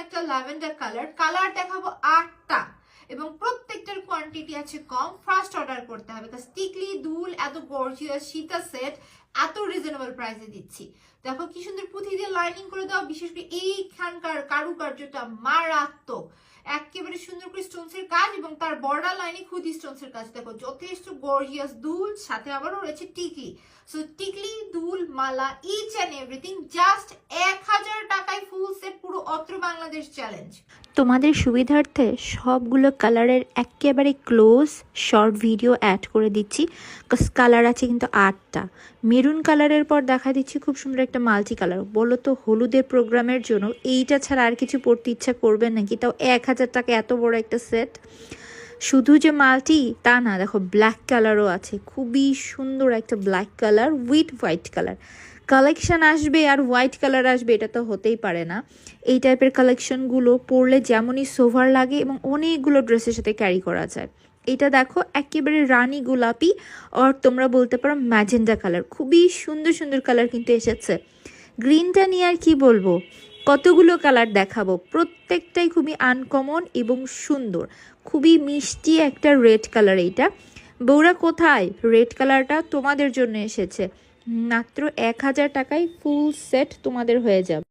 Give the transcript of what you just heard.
একটা lavender colour দেখাবো 8টা এবং প্রত্যেকটার কোয়ান্টিটি আছে কম। ফার্স্ট অর্ডার করতে হবে, কারণ টিকলি দুল এত গর্জিয়াস সীতা সেট এত রিজনেবল প্রাইসে দিচ্ছি। দেখো কি সুন্দর পুঁথি দিয়ে লাইনিং করে দাও, বিশেষ করে এইখানকার কারুকার্যটা মারাত্মক, একেবারে সুন্দর করে স্টোনসের কাজ এবং তার বর্ডার লাইনে খুদি স্টোনসের কাজ। দেখো যথেষ্ট গর্জিয়াস দুল, সাথে আবারও রয়েছে টিকলি। সো টিকলি দুল মালা ইচ এন্ড এভরিথিং জাস্ট 1000 টাকায় ফুল সেট, পুরো অত্র বাংলাদেশ চ্যালেঞ্জ। তোমাদের সুবিধার্থে সবগুলো কালারের একেবারে ক্লোজ শর্ট ভিডিও অ্যাড করে দিচ্ছি। কালার আছে কিন্তু 8টা। মেরুন কালারের পর দেখা দিচ্ছি খুব সুন্দর একটা মাল্টি কালার। বলো তো হলুদের প্রোগ্রামের জন্য এইটা ছাড়া আর কিছু পড়তে ইচ্ছা করবে নাকি? তাও 1000 টাকা এত বড় একটা সেট। শুধু যে মাল্টি তা না, দেখো ব্ল্যাক কালারও আছে, খুবই সুন্দর একটা black colour with white colour. Collection আসবে আর হোয়াইট কালার আসবে, এটা তো হতেই পারে না। এই টাইপের কালেকশনগুলো পরলে যেমনই সোভার লাগে এবং অনেকগুলো ড্রেসের সাথে ক্যারি করা যায়। এটা দেখো একেবারে রানী গোলাপি, আর তোমরা বলতে পারো ম্যাজেন্ডা কালার, খুবই সুন্দর সুন্দর কালার কিন্তু এসেছে। গ্রিনটা নিয়ে আর কি বলবো, কতগুলো কালার দেখাবো, প্রত্যেকটাই খুবই আনকমন এবং সুন্দর। খুবই মিষ্টি একটা রেড কালার। এইটা বউরা কোথায়, রেড কালারটা তোমাদের জন্য এসেছে। মাত্র 1000 টাকায় ফুল সেট তোমাদের হয়ে যাবে।